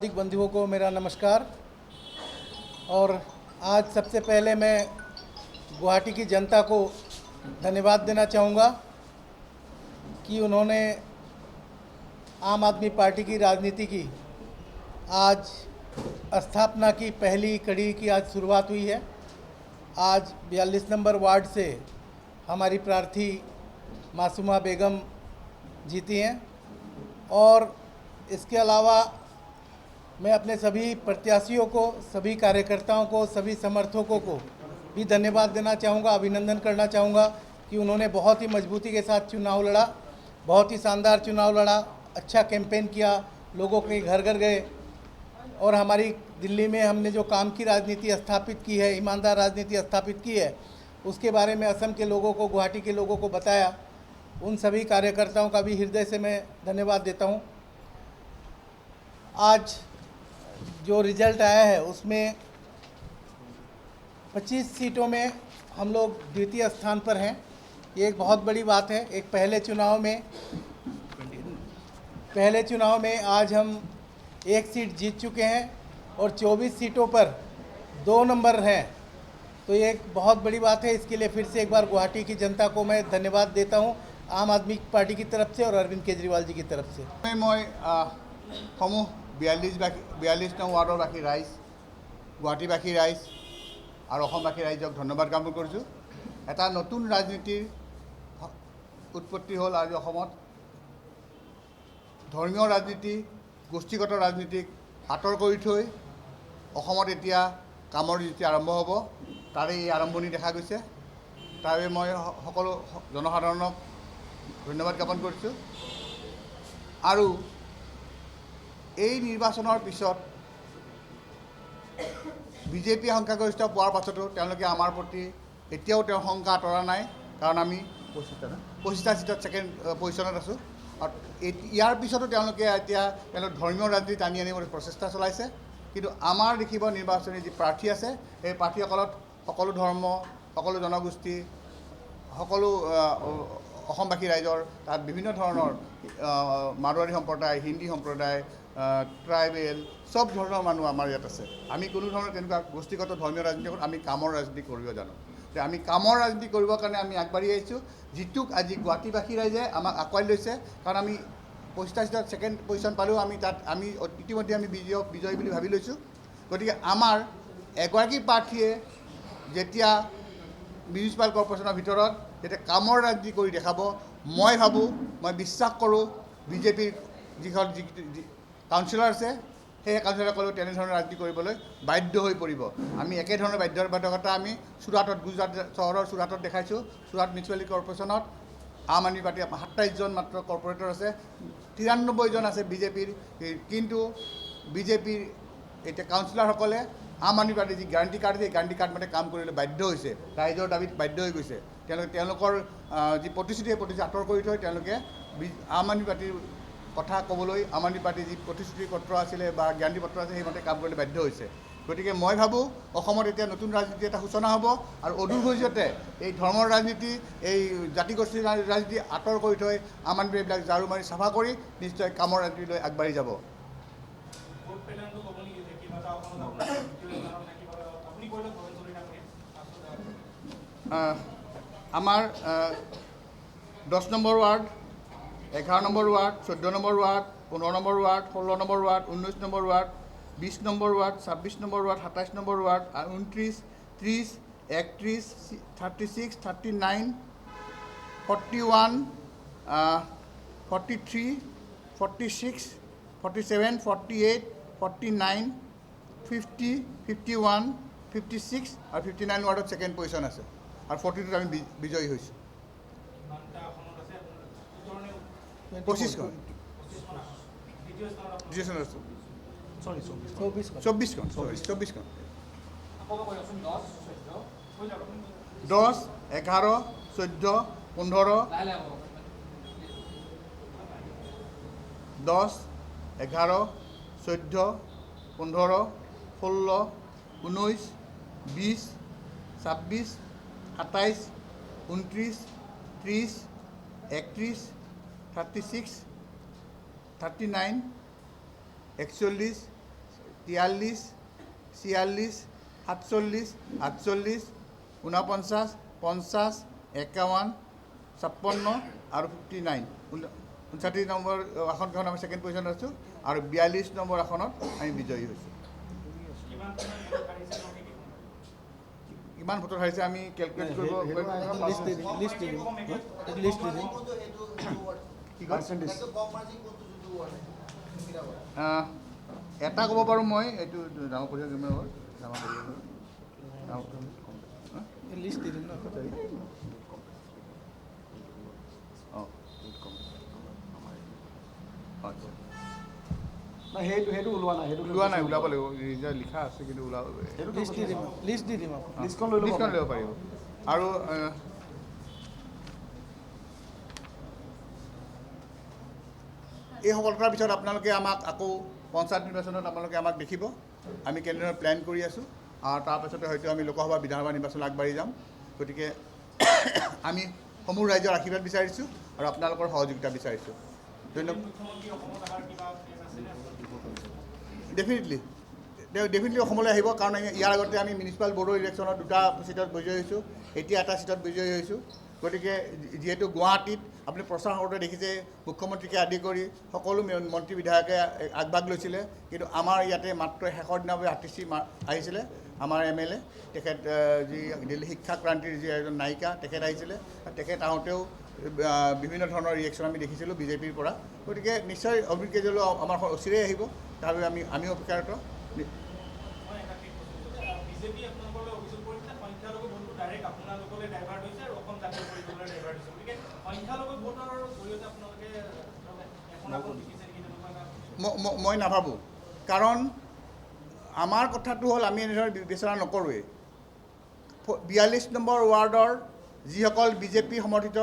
सांबादिक बंधुओं को मेरा नमस्कार। और आज सबसे पहले मैं गुवाहाटी की जनता को धन्यवाद देना चाहूँगा कि उन्होंने आम आदमी पार्टी की राजनीति की आज स्थापना की पहली कड़ी की आज शुरुआत हुई है। आज 42 नंबर वार्ड से हमारी प्रार्थी मासूमा बेगम जीती हैं। और इसके अलावा मैं अपने सभी प्रत्याशियों को, सभी कार्यकर्ताओं को, सभी समर्थकों को भी धन्यवाद देना चाहूँगा, अभिनंदन करना चाहूँगा कि उन्होंने बहुत ही मजबूती के साथ चुनाव लड़ा, बहुत ही शानदार चुनाव लड़ा, अच्छा कैंपेन किया, लोगों के घर घर गए। और हमारी दिल्ली में हमने जो काम की राजनीति स्थापित की है, ईमानदार राजनीति स्थापित की है, उसके बारे में असम के लोगों को, गुवाहाटी के लोगों को बताया। उन सभी कार्यकर्ताओं का भी हृदय से मैं धन्यवाद देता हूँ। आज जो रिजल्ट आया है उसमें 25 सीटों में हम लोग द्वितीय स्थान पर हैं। ये एक बहुत बड़ी बात है। एक पहले चुनाव में आज हम एक सीट जीत चुके हैं और 24 सीटों पर 2 नंबर हैं, तो ये एक बहुत बड़ी बात है। इसके लिए फिर से एक बार गुवाहाटी की जनता को मैं धन्यवाद देता हूँ, आम आदमी पार्टी की तरफ से और अरविंद केजरीवाल जी की तरफ से। मैं 42 नং वार्डरबासी राइज, गुवाहाटीबासी राइज और অসমবাসী রাইজক ধন্যবাদ জ্ঞাপন কৰিছোঁ। এটা নতুন ৰাজনীতিৰ উৎপত্তি হ'ল আজি অসমত। ধৰ্মীয় ৰাজনীতি, গোষ্ঠীগত ৰাজনীতিক আঁতৰ কৰি থৈ অসমত এতিয়া কামৰ নীতি আৰম্ভ হ'ব। তাৰে এই আৰম্ভণি দেখা গৈছে। তাৰ বাবে মই সকলো জনসাধাৰণক ধন্যবাদ জ্ঞাপন কৰিছোঁ। আৰু এই নিৰ্বাচনৰ পিছত বিজেপি সংখ্যাগৰিষ্ঠ পোৱাৰ পাছতো তেওঁলোকে আমাৰ প্ৰতি এতিয়াও তেওঁৰ শংকা আঁতৰা নাই, কাৰণ আমি 25টা চিটত ছেকেণ্ড পজিশ্যনত আছোঁ। আৰু ইয়াৰ পিছতো তেওঁলোকে এতিয়া ধৰ্মীয় ৰাজনীতি টানি আনিবলৈ প্ৰচেষ্টা চলাইছে। কিন্তু আমাৰ দেখিব নিৰ্বাচনী যি প্ৰাৰ্থী আছে, এই প্ৰাৰ্থীসকলত সকলো ধৰ্ম, সকলো জনগোষ্ঠী, সকলো অসমবাসী ৰাইজৰ, তাত বিভিন্ন ধৰণৰ মাৰোৱাৰী সম্প্ৰদায়, হিন্দী সম্প্ৰদায়, ট্ৰাইবেল, সব ধৰণৰ মানুহ আমাৰ ইয়াত আছে। আমি কোনো ধৰণৰ তেনেকুৱা গোষ্ঠীগত ধৰ্মীয় ৰাজনীতি আমি কামৰ ৰাজনীতি কৰিব জানো। যে আমি কামৰ ৰাজনীতি কৰিবৰ কাৰণে আমি আগবাঢ়ি আহিছোঁ, যিটোক আজি গুৱাহাটীবাসী ৰাইজে আমাক আঁকোৱালি লৈছে। কাৰণ আমি 25টা চিটত ছেকেণ্ড পজিশ্যন পালেও আমি ইতিমধ্যে আমি বিজয়ী বুলি ভাবি লৈছোঁ। গতিকে আমাৰ এগৰাকী প্ৰাৰ্থীয়ে যেতিয়া মিউনিচিপাল কৰ্পৰেশ্যনৰ ভিতৰত যেতিয়া কামৰ ৰাজনীতি কৰি দেখাব, মই ভাবোঁ, মই বিশ্বাস কৰোঁ বিজেপিৰ যিখন কাউন্সিলৰ আছে, সেই কাউন্সিলৰসকলেও তেনেধৰণৰ ৰাজনীতি কৰিবলৈ বাধ্য হৈ পৰিব। আমি একেধৰণৰ বাধ্যবাধকতা আমি চুৰাটত, গুজৰাট চহৰৰ চুৰাটত দেখাইছোঁ। চুৰাট মিউনিচিপালিটি কৰ্পৰেশ্যনত আম আদমি পাৰ্টি 27জন মাত্ৰ কৰ্পৰেটৰ আছে, 93জন আছে বিজেপিৰ। কিন্তু বিজেপিৰ এতিয়া কাউন্সিলৰসকলে আম আদমি পাৰ্টিৰ যি গ্যাৰাণ্টি কাৰ্ড আছে, সেই গ্যাৰাণ্টি কাৰ্ড মতে কাম কৰিবলৈ বাধ্য হৈছে, ৰাইজৰ দাবীত বাধ্য হৈ গৈছে। তেওঁলোকৰ যি প্ৰতিশ্ৰুতি, সেই প্ৰতিশ্ৰুতি আঁতৰ কৰি থৈ তেওঁলোকে আম আদমি পাৰ্টিৰ কথা ক'বলৈ, আম আদমি পাৰ্টিৰ যি প্ৰতিশ্ৰুতি পত্ৰ আছিলে বা গ্যাৰাণ্টি পত্ৰ আছে, সেইমতে কাম কৰিবলৈ বাধ্য হৈছে। গতিকে মই ভাবোঁ অসমত এতিয়া নতুন ৰাজনীতি এটা সূচনা হ'ব। আৰু অদূৰ ভৱিষ্যতে এই ধৰ্মৰ ৰাজনীতি, এই জাতিগোষ্ঠীৰ ৰাজনীতি আঁতৰ কৰি থৈ আম আদমি এইবিলাক ঝাৰু মাৰি চাফা কৰি নিশ্চয় কামৰ ৰাজনীতিলৈ আগবাঢ়ি যাব। আমাৰ 10 number ward, 11 number ward, 14 number ward, 15 number ward, 16 number ward, 19 number ward, 20 number ward, 26 number ward, 27 number ward, 29, 30, 31, 36, 39, 41, 43, 46, 47, 48, 49, 50, 51, 56 আৰু 59 ৱাৰ্ডত ছেকেণ্ড পজিশ্যন আছে। আৰু 42ত আমি বিজয়ী হৈছোঁ। 25খন, 24খন, 10, 11, 14, 15, 10, 11, 14, 15, 16, 19, 20, 26, 27, 29, 30, 31, 36, 39, 41, 43 46 47 48 49 50 51 56 আৰু 59 59 নম্বৰ আসনখন আমি ছেকেণ্ড পজিশ্যনত আছোঁ আৰু 42 নম্বৰ আসনত আমি বিজয়ী হৈছোঁ। কিমান ভোটত হাৰিছে আমি কেলকুলেট কৰিব এটা ক'ব পাৰোঁ মই এইটো ডাঙৰ পৰিয়াল সেইটো ওলোৱা নাই, ওলোৱা নাই, ওলাব লাগিব, লিখা আছে কিন্তু ওলাব লিষ্টখন লৈ লিষ্টখন ল'ব পাৰিব। আৰু এই সফলতাৰ পিছত আপোনালোকে আমাক আকৌ পঞ্চায়ত নিৰ্বাচনত আপোনালোকে আমাক দেখিব, আমি কেনেদৰে প্লেন কৰি আছোঁ, আৰু তাৰপাছতে হয়তো আমি লোকসভা বিধানসভা নিৰ্বাচনত আগবাঢ়ি যাম। গতিকে আমি সমূহ ৰাইজৰ আশীৰ্বাদ বিচাৰিছোঁ আৰু আপোনালোকৰ সহযোগিতা বিচাৰিছোঁ। ধন্যবাদ। ডেফিনেটলি অসমলৈ আহিব, কাৰণ ইয়াৰ আগতে আমি মিউনিচিপাল বৰ্ডৰ ইলেকশ্যনত 2টা চিটত বিজয়ী হৈছোঁ, এতিয়া এটা চিটত বিজয়ী হৈছোঁ। গতিকে যিহেতু গুৱাহাটীত আপুনি প্ৰচাৰ কৰোঁতে দেখিছে মুখ্যমন্ত্ৰীকে আদি কৰি সকলো মন্ত্ৰী বিধায়কে আগভাগ লৈছিলে, কিন্তু আমাৰ ইয়াতে মাত্ৰ শেষৰ দিনা আৰ্টিচি আহিছিলে, আমাৰ MLA তেখেত যি দিল্লী শিক্ষা ক্ৰান্তিৰ যি এজন নায়িকা তেখেত আহিছিলে, তেখেত আহোঁতেও বিভিন্ন ধৰণৰ ৰিয়েকশ্যন আমি দেখিছিলোঁ বিজেপিৰ পৰা। গতিকে নিশ্চয় অৰবিন্দ কেজৰিৱাল আমাৰ অচিৰেই আহিব, তাৰ বাবে আমিও অপেক্ষাৰত। মই নাভাবোঁ, কাৰণ আমাৰ কথাটো হ'ল আমি এনেধৰণে বিবেচনা নকৰোঁৱেই। 42 নম্বৰ ৱাৰ্ডৰ যিসকল বিজেপি সমৰ্থিত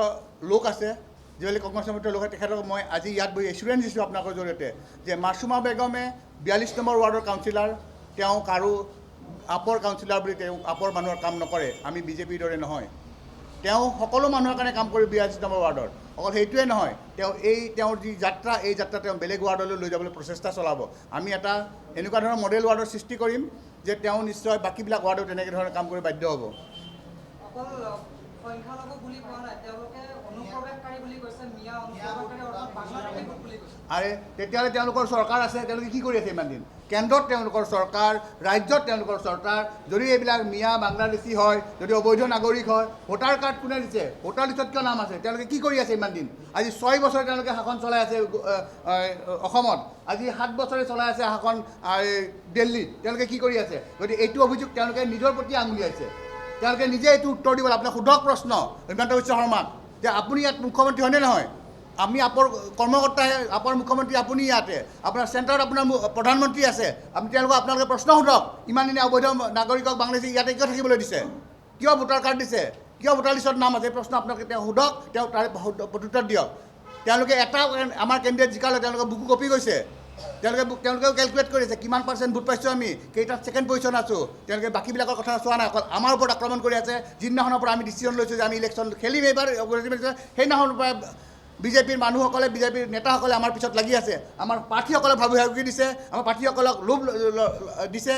লোক আছে, যিসকলে কংগ্ৰেছ সমৰ্থিত লোক আছে, তেখেতক মই আজি ইয়াত বহি এচুৰেঞ্চ দিছোঁ আপোনালোকৰ জৰিয়তে যে মাছুমা বেগমে 42 নম্বৰ ৱাৰ্ডৰ কাউন্সিলাৰ, তেওঁ কাৰো আপৰ কাউন্সিলাৰ বুলি তেওঁ আপৰ মানুহৰ কাম নকৰে, আমি বিজেপিৰ দৰে নহয়। তেওঁ সকলো মানুহৰ কাৰণে কাম কৰি 42 নম্বৰ ৱাৰ্ডৰ। অকল সেইটোৱে নহয়, তেওঁৰ যি যাত্ৰা, এই যাত্ৰা তেওঁ বেলেগ ৱাৰ্ডলৈ লৈ যাবলৈ প্ৰচেষ্টা চলাব। আমি এটা এনেকুৱা ধৰণৰ মডেল ৱাৰ্ডৰ সৃষ্টি কৰিম যে তেওঁ নিশ্চয় বাকীবিলাক ৱাৰ্ডত তেনেকৈ ধৰণে কাম কৰি বাধ্য হ'ব। আৰে তেতিয়াহ'লে তেওঁলোকৰ চৰকাৰ আছে, তেওঁলোকে কি কৰি আছে ইমান দিন? কেন্দ্ৰত তেওঁলোকৰ চৰকাৰ, ৰাজ্যত তেওঁলোকৰ চৰকাৰ। যদি এইবিলাক মিয়া বাংলাদেশী হয়, যদি অবৈধ নাগৰিক হয়, ভোটাৰ কাৰ্ড কোনে দিছে? ভোটাৰ লিষ্টত কিয় নাম আছে? তেওঁলোকে কি কৰি আছে ইমান দিন? আজি 6 বছৰে তেওঁলোকে শাসন চলাই আছে অসমত, আজি 7 বছৰে চলাই আছে শাসন দিল্লীত। তেওঁলোকে কি কৰি আছে? গতিকে এইটো অভিযোগ তেওঁলোকে নিজৰ প্ৰতি আঙুলিয়াইছে। তেওঁলোকে নিজে এইটো উত্তৰ দিব। আপোনাক সোধক প্ৰশ্ন হিমন্ত বিশ্ব শৰ্মাক যে আপুনি ইয়াত মুখ্যমন্ত্ৰী হয়নে নহয়? আমি আপৰ কৰ্মকৰ্তাহে, আপৰ মুখ্যমন্ত্ৰী আপুনি ইয়াতে, আপোনাৰ চেণ্টাৰত আপোনাৰ প্ৰধানমন্ত্ৰী আছে, আপুনি আপোনালোকে প্ৰশ্ন সোধক, ইমান দিনে অবৈধ নাগৰিকক বাংলাদেশী ইয়াতে কিয় থাকিবলৈ দিছে? কিয় ভোটাৰ কাৰ্ড দিছে? কিয় ভোটাৰ লিষ্টত নাম আছে? এই প্ৰশ্ন আপোনালোকে তেওঁ সোধক, তেওঁ তাৰ প্ৰত্যুত্তৰ দিয়ক। তেওঁলোকে এটা আমাৰ কেণ্ডিডেট জিকালে তেওঁলোকে বুকু কপি গৈছে, তেওঁলোকেও কেলকুলেট কৰিছে কিমান % ভোট পাইছোঁ আমি, কেইটাত ছেকেণ্ড পজিশ্যন আছোঁ। তেওঁলোকে বাকীবিলাকৰ কথা চোৱা নাই, অকল আমাৰ ওপৰত আক্ৰমণ কৰি আছে। যিদিনাখনৰ পৰা আমি ডিচিশ্যন লৈছোঁ যে আমি ইলেকশ্যন খেলিম এইবাৰ, সেইদিনাখনৰ পৰা বিজেপিৰ মানুহসকলে, বিজেপিৰ নেতাসকলে আমাৰ পিছত লাগি আছে। আমাৰ প্ৰাৰ্থীসকলক ভাবুকি দিছে, আমাৰ প্ৰাৰ্থীসকলক লোভ দিছে,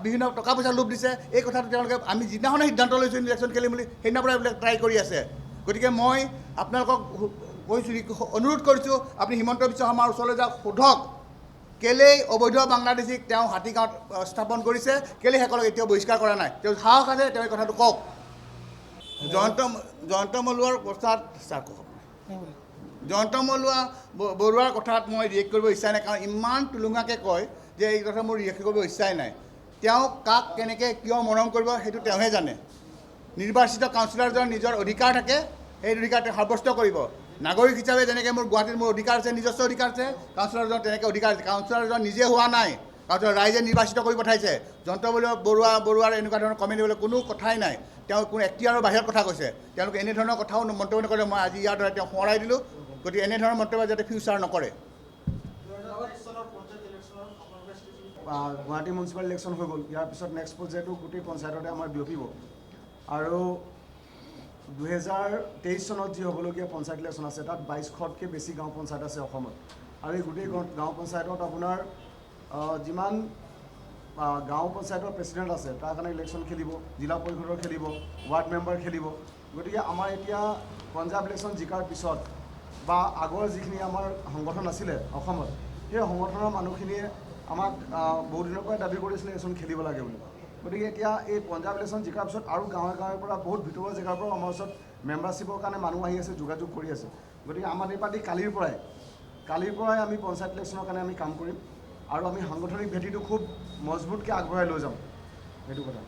বিভিন্ন টকা পইচা লোভ দিছে। এই কথাটো তেওঁলোকে আমি যিদিনাখনে সিদ্ধান্ত লৈছোঁ ইলেকশ্যন খেলিম বুলি, সেইদিনাৰ পৰা এইবিলাক ট্ৰাই কৰি আছে। গতিকে মই আপোনালোকক কৈছোঁ, অনুৰোধ কৰিছোঁ, আপুনি হিমন্ত বিশ্ব শৰ্মাৰ ওচৰলৈ যাওক, সোধক কেলেই অবৈধ বাংলাদেশীক তেওঁ হাতীগাঁৱত স্থাপন কৰিছে, কেলেই সকলক এতিয়াও বহিষ্কাৰ কৰা নাই। তেওঁ সাহস আছে, তেওঁ এই কথাটো কওক। জয়ন্ত মলুৱাৰ কথাত জয়ন্ত বৰুৱাৰ কথাত মই ৰিয়েক্ট কৰিব ইচ্ছা নাই, কাৰণ ইমান টুলুঙাকৈ কয় যে এই কথা মোৰ ৰিয়েক্ট কৰিব ইচ্ছাই নাই। তেওঁ কাক কেনেকৈ কিয় মৰম কৰিব সেইটো তেওঁহে জানে। নিৰ্বাচিত কাউন্সিলৰজনৰ নিজৰ অধিকাৰ থাকে, সেই অধিকাৰ তেওঁ সাব্যস্ত কৰিব। নাগৰিক হিচাপে যেনেকৈ মোৰ গুৱাহাটীত মোৰ অধিকাৰ আছে, নিজস্ব অধিকাৰ আছে, কাউন্সিলৰজনৰ তেনেকৈ অধিকাৰ আছে। কাউন্সিলৰজন নিজে হোৱা নাই, কাউন্সিলৰ ৰাইজে নিৰ্বাচিত কৰি পঠাইছে। জয়ন্ত বৰুৱাৰ এনেকুৱা ধৰণৰ কমেণ্ট দিবলৈ কোনো কথাই নাই। তেওঁ কোনো এখতিয়াৰৰ বাহিৰত কথা কৈছে। তেওঁলোকে এনেধৰণৰ কথাও মন্তব্য নকৰে। মই আজি ইয়াৰ দ্বাৰা তেওঁ সোঁৱৰাই দিলোঁ। গতিকে এনেধৰণৰ মন্তব্য যাতে ফিউচাৰ নকৰে। গুৱাহাটী মিউনিচিপাল ইলেকশ্যন হৈ গ'ল, ইয়াৰ পিছত নেক্সট পৰ্যায়টো গোটেই পঞ্চায়ততে আমাৰ বিয়পিব। আৰু 2023 চনত যি হ'বলগীয়া পঞ্চায়ত ইলেকশ্যন আছে, তাত 2200তকৈ বেছি গাঁও পঞ্চায়ত আছে অসমত। আৰু এই গোটেই গাঁও পঞ্চায়তত আপোনাৰ যিমান গাঁও পঞ্চায়তৰ প্ৰেচিডেণ্ট আছে, তাৰ কাৰণে ইলেকশ্যন খেলিব, জিলা পৰিষদৰ খেলিব, ৱাৰ্ড মেম্বাৰ খেলিব। গতিকে আমাৰ এতিয়া পঞ্জাৱ ইলেকশ্যন জিকাৰ পিছত বা আগৰ যিখিনি আমাৰ সংগঠন আছিলে অসমত, সেই সংগঠনৰ মানুহখিনিয়ে আমাক বহু দিনৰ পৰাই দাবী কৰিছিলে ইলেকশ্যন খেলিব লাগে বুলি। গতিকে এতিয়া এই পঞ্জাৱ ইলেকশ্যন জিকাৰ পিছত আৰু গাঁৱে গাঁৱৰ পৰা বহুত ভিতৰুৱা জেগাৰ পৰাও আমাৰ ওচৰত মেম্বাৰশ্বিপৰ কাৰণে মানুহ আহি আছে, যোগাযোগ কৰি আছে। গতিকে আম আদমি পাৰ্টি কালিৰ পৰাই আমি পঞ্চায়ত ইলেকশ্যনৰ কাৰণে আমি কাম কৰিম আৰু আমি সাংগঠনিক ভেটিটো খুব মজবুতকৈ আগবঢ়াই লৈ যাম। সেইটো কথা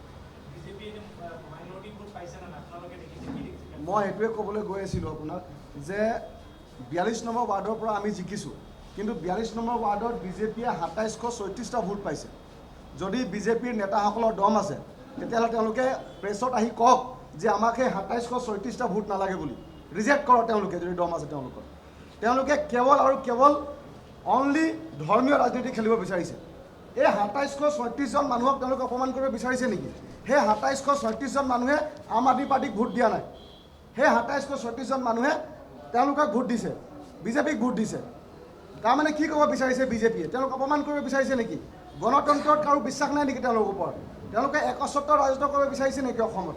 মই সেইটোৱে ক'বলৈ গৈ আছিলোঁ আপোনাক যে 42 নম্বৰ ৱাৰ্ডৰ পৰা আমি জিকিছোঁ, কিন্তু 42 নম্বৰ ৱাৰ্ডত বিজেপিয়ে 2734টা ভোট পাইছে। যদি বিজেপিৰ নেতাসকলৰ দম আছে তেতিয়াহ'লে তেওঁলোকে প্ৰেছত আহি কওক যে আমাক সেই 2734টা ভোট নালাগে বুলি ৰিজেক্ট কৰক। তেওঁলোকে যদি দম আছে তেওঁলোকে কেৱল আৰু কেৱল অনলি ধৰ্মীয় ৰাজনীতি খেলিব বিচাৰিছে। এই 2734জন মানুহক তেওঁলোকে অপমান কৰিব বিচাৰিছে নেকি? সেই 2734জন মানুহে আম আদমি পাৰ্টিক ভোট দিয়া নাই। সেই 2734জন মানুহে তেওঁলোকক ভোট দিছে, বিজেপিক ভোট দিছে। তাৰমানে কি ক'ব বিচাৰিছে বিজেপিয়ে? তেওঁলোক অপমান কৰিব বিচাৰিছে নেকি? গণতন্ত্ৰত কাৰো বিশ্বাস নাই নেকি তেওঁলোকৰ ওপৰত? তেওঁলোকে একচ্ছত্ৰ ৰাজত্ব কৰিব বিচাৰিছে নেকি অসমত?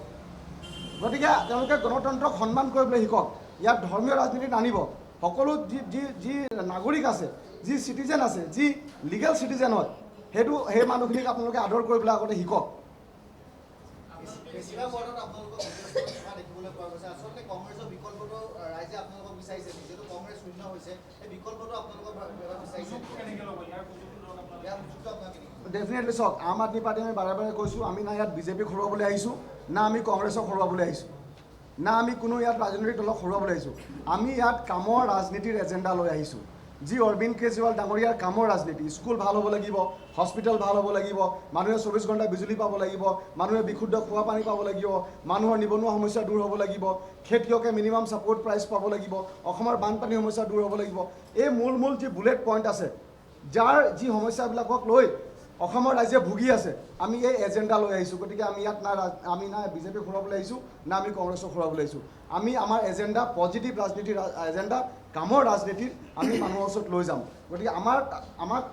গতিকে তেওঁলোকে গণতন্ত্ৰক সন্মান কৰিবলৈ শিকক। ইয়াত ধৰ্মীয় ৰাজনীতি নানিব। সকলো যি নাগৰিক আছে, যি চিটিজেন আছে, যি লিগেল চিটিজেন হয়, সেই মানুহখিনিক আপোনালোকে আদৰ কৰিবলৈ আগতে শিকক। ডেফিনেটলি চাওক, আম আদমি পাৰ্টি আমি বাৰে বাৰে কৈছোঁ, আমি না ইয়াত বিজেপিক হৰুৱাবলৈ আহিছোঁ, না আমি কংগ্ৰেছক হৰুৱাবলৈ আহিছোঁ, না আমি কোনো ইয়াত ৰাজনৈতিক দলক হৰুৱাবলৈ আহিছোঁ। আমি ইয়াত কামৰ ৰাজনীতিৰ এজেণ্ডা লৈ আহিছোঁ। যি অৰবিন্দ কেজৰিৱাল ডাঙৰীয়াৰ কামৰ ৰাজনীতি, স্কুল ভাল হ'ব লাগিব, হস্পিটেল ভাল হ'ব লাগিব, মানুহে 24 ঘণ্টা বিজুলী পাব লাগিব, মানুহে বিশুদ্ধ খোৱা পানী পাব লাগিব, মানুহৰ নিবনুৱা সমস্যা দূৰ হ'ব লাগিব, খেতিয়কে মিনিমাম ছাপৰ্ট প্ৰাইচ পাব লাগিব, অসমৰ বানপানী সমস্যা দূৰ হ'ব লাগিব। এই মূল যি বুলেট পইণ্ট আছে, যাৰ যি সমস্যাবিলাকক লৈ অসমৰ ৰাইজে ভুগি আছে, আমি এই এজেণ্ডা লৈ আহিছোঁ। গতিকে আমি ইয়াত আমি না বিজেপিক হৰুৱাবলৈ আহিছোঁ, না আমি কংগ্ৰেছক হৰুৱাবলৈ আহিছোঁ। আমি আমাৰ এজেণ্ডা পজিটিভ ৰাজনীতিৰ এজেণ্ডা, কামৰ ৰাজনীতিৰ আমি মানুহৰ ওচৰত লৈ যাম। গতিকে আমাক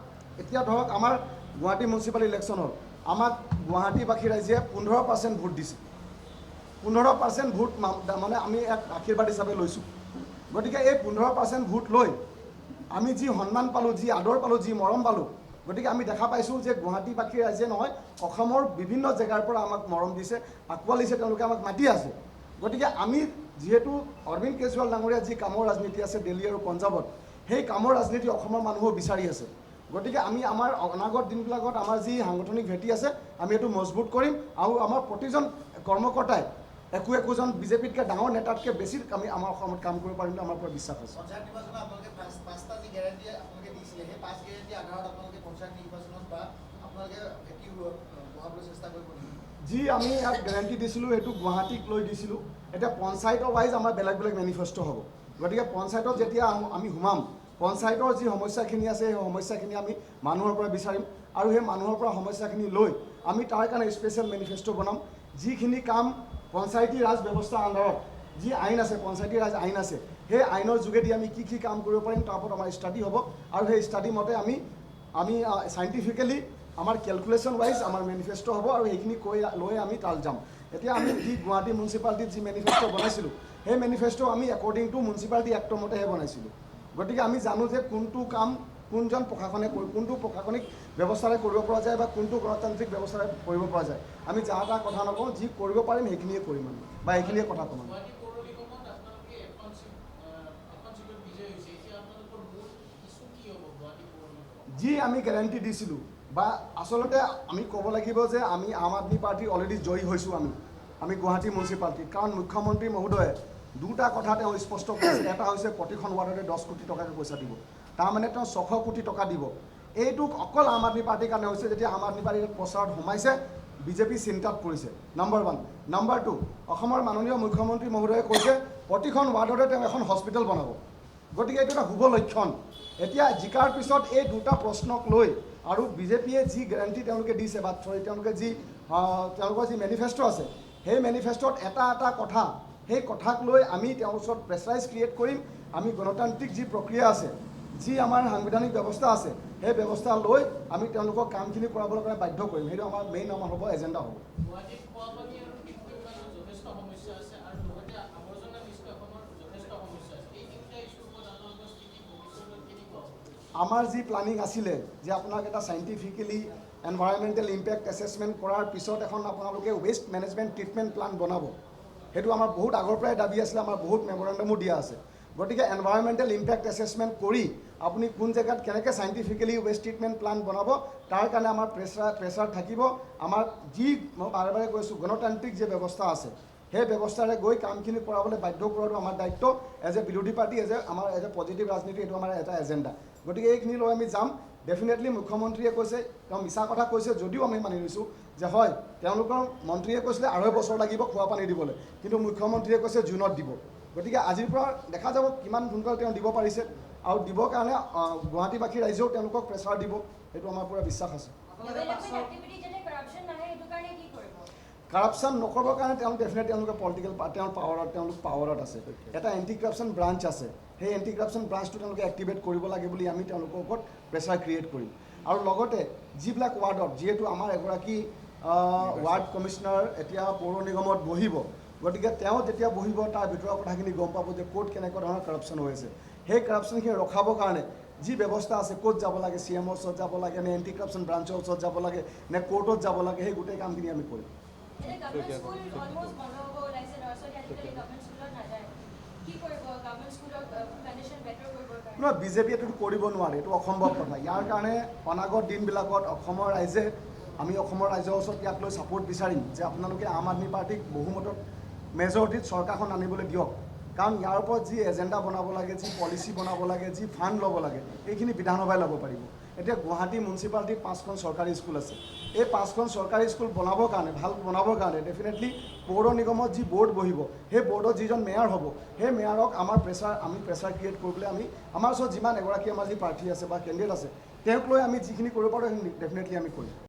এতিয়া ধৰক আমাৰ গুৱাহাটী মিউনিচিপাল ইলেকশ্যনত আমাক গুৱাহাটীবাসী ৰাইজে 15% ভোট দিছে। 15% ভোট মানে আমি এক আশীৰ্বাদ হিচাপে লৈছোঁ। গতিকে এই 15% ভোট লৈ আমি যি সন্মান পালোঁ, যি আদৰ পালোঁ, যি মৰম পালোঁ, গতিকে আমি দেখা পাইছোঁ যে গুৱাহাটীবাসী ৰাইজে নহয়, অসমৰ বিভিন্ন জেগাৰ পৰা আমাক মৰম দিছে, আঁকোৱালিছে, তেওঁলোকে আমাক মাতি আছে। গতিকে আমি যিহেতু অৰবিন্দ কেজৰিৱাল ডাঙৰীয়া যি কামৰ ৰাজনীতি আছে দিল্লী আৰু পঞ্জাৱত, সেই কামৰ ৰাজনীতি অসমৰ মানুহো বিচাৰি আছে। গতিকে আমি আমাৰ অনাগত দিনবিলাকত আমাৰ যি সাংগঠনিক ভেটি আছে, আমি এইটো মজবুত কৰিম আৰু আমাৰ প্ৰতিজন কৰ্মকৰ্তাই একোজন বিজেপিতকৈ ডাঙৰ নেতাতকৈ বেছি আমি আমাৰ অসমত কাম কৰিব পাৰিম, আমাৰ পৰা বিশ্বাস আছে। যি আমি ইয়াত গেৰাণ্টি দিছিলোঁ সেইটো গুৱাহাটীক লৈ দিছিলোঁ। এতিয়া পঞ্চায়তৰ ৱাইজ আমাৰ বেলেগ বেলেগ মেনিফেষ্টো হ'ব। গতিকে পঞ্চায়তত যেতিয়া আমি সোমাম, পঞ্চায়তৰ যি সমস্যাখিনি আছে সেই সমস্যাখিনি আমি মানুহৰ পৰা বিচাৰিম আৰু সেই মানুহৰ পৰা সমস্যাখিনি লৈ আমি তাৰ কাৰণে স্পেচিয়েল মেনিফেষ্টো বনাম। যিখিনি কাম পঞ্চায়তী ৰাজ ব্যৱস্থাৰ আণ্ডাৰত যি আইন আছে, পঞ্চায়তী ৰাজ আইন আছে, সেই আইনৰ যোগেদি আমি কি কাম কৰিব পাৰিম তাৰ ওপৰত আমাৰ ষ্টাডি হ'ব আৰু সেই ষ্টাডি মতে আমি চাইণ্টিফিকেলি আমাৰ কেলকুলেশ্যন ৱাইজ আমাৰ মেনিফেষ্টো হ'ব আৰু সেইখিনি লৈ আমি তাল যাম। এতিয়া আমি যি গুৱাহাটী মিউনিচিপালিটিত যি মেনিফেষ্টো বনাইছিলোঁ, সেই মেনিফেষ্টো আমি একৰ্ডিং টু মিউনিচিপালিটি এক্টৰ মতেহে বনাইছিলোঁ। গতিকে আমি জানো যে কোনটো কাম কোনজন প্ৰশাসনে কোনটো প্ৰশাসনিক ব্যৱস্থাৰে কৰিব পৰা যায় বা কোনটো গণতান্ত্ৰিক ব্যৱস্থাৰে কৰিব পৰা যায়। আমি যাৰ তাৰ কথা নকওঁ, যি কৰিব পাৰিম সেইখিনিয়ে কৰিম আমি, বা এইখিনিয়ে কথা ক'ম। যি আমি গেৰাণ্টি দিছিলোঁ, বা আচলতে আমি ক'ব লাগিব যে আমি আম আদমি পাৰ্টি অলৰেডি জয়ী হৈছোঁ আমি গুৱাহাটী মিউনিচিপালিটিত। কাৰণ মুখ্যমন্ত্ৰী মহোদয়ে দুটা কথা তেওঁ স্পষ্ট কৰিছে। এটা হৈছে প্ৰতিখন ৱাৰ্ডতে 10 কোটি টকাকৈ পইচা দিব, তাৰমানে তেওঁ 600 কোটি টকা দিব। এইটো অকল আম আদমি পাৰ্টিৰ কাৰণে হৈছে। যেতিয়া আম আদমি পাৰ্টিৰ প্ৰচাৰত সোমাইছে, বিজেপি চিন্তাত পৰিছে। নম্বৰ 1। নম্বৰ 2, অসমৰ মাননীয় মুখ্যমন্ত্ৰী মহোদয়ে কৈছে প্ৰতিখন ৱাৰ্ডতে তেওঁ এখন হস্পিটেল বনাব। গতিকে এইটো এটা শুভ লক্ষণ। এতিয়া জিকাৰ পিছত এই দুটা প্ৰশ্নক লৈ আৰু বিজেপিয়ে যি গেৰাণ্টি তেওঁলোকে দিছে, বা তেওঁলোকৰ যি মেনিফেষ্টো আছে, সেই মেনিফেষ্টোত এটা কথা, সেই কথাক লৈ আমি তেওঁৰ ওচৰত প্ৰেছাৰাইজ ক্ৰিয়েট কৰিম। আমি গণতান্ত্ৰিক যি প্ৰক্ৰিয়া আছে, যি আমাৰ সাংবিধানিক ব্যৱস্থা আছে, সেই ব্যৱস্থা লৈ আমি তেওঁলোকক কামখিনি কৰাবৰ কাৰণে বাধ্য কৰিম। সেইটো আমাৰ মেইন আমাৰ হ'ব এজেণ্ডা হ'ব। আমাৰ যি প্লানিং আছিলে যে আপোনাক এটা চাইণ্টিফিকেলি এনভাইৰনমেণ্টেল ইম্পেক্ট এছেছমেণ্ট কৰাৰ পিছত এখন আপোনালোকে ৱেষ্ট মেনেজমেণ্ট ট্ৰিটমেণ্ট প্লান বনাব, সেইটো আমাৰ বহুত আগৰ পৰাই দাবী আছিলে, আমাৰ বহুত মেমৰেণ্ডামো দিয়া আছে। গতিকে এনভাইৰনমেণ্টেল ইম্পেক্ট এছেছমেণ্ট কৰি আপুনি কোন জেগাত কেনেকৈ চাইণ্টিফিকেলি ৱেষ্ট ট্ৰিটমেণ্ট প্লান বনাব তাৰ কাৰণে আমাৰ প্ৰেছাৰ থাকিব। আমাৰ যি মই বাৰে বাৰে কৈছোঁ গণতান্ত্ৰিক যে ব্যৱস্থা আছে সেই ব্যৱস্থাৰে গৈ কামখিনি কৰাবলৈ বাধ্য কৰাটো আমাৰ দায়িত্ব এজ এ বিৰোধী পাৰ্টি, এজ এ পজিটিভ ৰাজনীতি, এইটো আমাৰ এটা এজেণ্ডা। গতিকে এইখিনি লৈ আমি যাম। ডেফিনেটলি মুখ্যমন্ত্ৰীয়ে কৈছে, তেওঁ মিছা কথা কৈছে যদিও আমি মানি লৈছোঁ যে হয় তেওঁলোকৰ মন্ত্ৰীয়ে কৈছিলে 2.5 বছৰ লাগিব খোৱা পানী দিবলৈ, কিন্তু মুখ্যমন্ত্ৰীয়ে কৈছে জুনত দিব। গতিকে আজিৰ পৰা দেখা যাব কিমান সোনকালে তেওঁ দিব পাৰিছে, আৰু দিবৰ কাৰণে গুৱাহাটীবাসী ৰাইজেও তেওঁলোকক প্ৰেছাৰ দিব, সেইটো আমাৰ পূৰা বিশ্বাস আছে। কাৰাপশ্যন নকৰিবৰ কাৰণে তেওঁলোকে পলিটিকেল তেওঁলোক পাৱাৰত আছে। এটা এণ্টি কৰাপশ্যন ব্ৰাঞ্চ আছে, সেই এণ্টি কৰাপশ্যন ব্ৰাঞ্চটো তেওঁলোকে এক্টিভেট কৰিব লাগে বুলি আমি তেওঁলোকৰ ওপৰত প্ৰেছাৰ ক্ৰিয়েট কৰিম। আৰু লগতে যিবিলাক ৱাৰ্ডত, যিহেতু আমাৰ এগৰাকী ৱাৰ্ড কমিশ্যনাৰ এতিয়া পৌৰ নিগমত বহিব, গতিকে তেওঁ যেতিয়া বহিব তাৰ ভিতৰৰ কথাখিনি গম পাব যে ক'ত কেনেকুৱা ধৰণৰ কৰাপশ্যন হৈ আছে। সেই কৰাপশ্যনখিনি ৰখাবৰ কাৰণে যি ব্যৱস্থা আছে, ক'ত যাব লাগে, CMৰ ওচৰত যাব লাগে নে এণ্টি কৰাপশ্যন ব্ৰাঞ্চৰ ওচৰত যাব লাগে নে কোৰ্টত যাব লাগে, সেই গোটেই কামখিনি আমি কৰিম। নহয়, বিজেপিয়ে এইটো কৰিব নোৱাৰে, এইটো অসম্ভৱ কথা। ইয়াৰ কাৰণে অনাগত দিনবিলাকত অসমৰ ৰাইজে, আমি অসমৰ ৰাইজৰ ওচৰত ইয়াক লৈ ছাপোৰ্ট বিচাৰিম যে আপোনালোকে আম আদমি পাৰ্টিক বহুমতত মেজৰিটিত চৰকাৰখন আনিবলৈ দিয়ক। কাৰণ ইয়াৰ ওপৰত যি এজেণ্ডা বনাব লাগে, যি পলিচি বনাব লাগে, যি ফাণ্ড ল'ব লাগে, এইখিনি বিধানসভাই ল'ব পাৰিব। এতিয়া গুৱাহাটী মিউনিচিপালিটিত 5খন চৰকাৰী স্কুল আছে। এই 5খন চৰকাৰী স্কুল বনাবৰ কাৰণে, ভাল বনাবৰ কাৰণে ডেফিনেটলি পৌৰ নিগমত যি বৰ্ড বহিব, সেই বৰ্ডত যিজন মেয়ৰ হ'ব, সেই মেয়ৰক আমি প্ৰেছাৰ ক্ৰিয়েট কৰিবলৈ আমাৰ ওচৰত যিমান এগৰাকী আমাৰ যি প্ৰাৰ্থী আছে বা কেণ্ডিডেট আছে, তেওঁক লৈ আমি যিখিনি কৰিব পাৰোঁ সেইখিনি ডেফিনেটলি আমি কৰিম।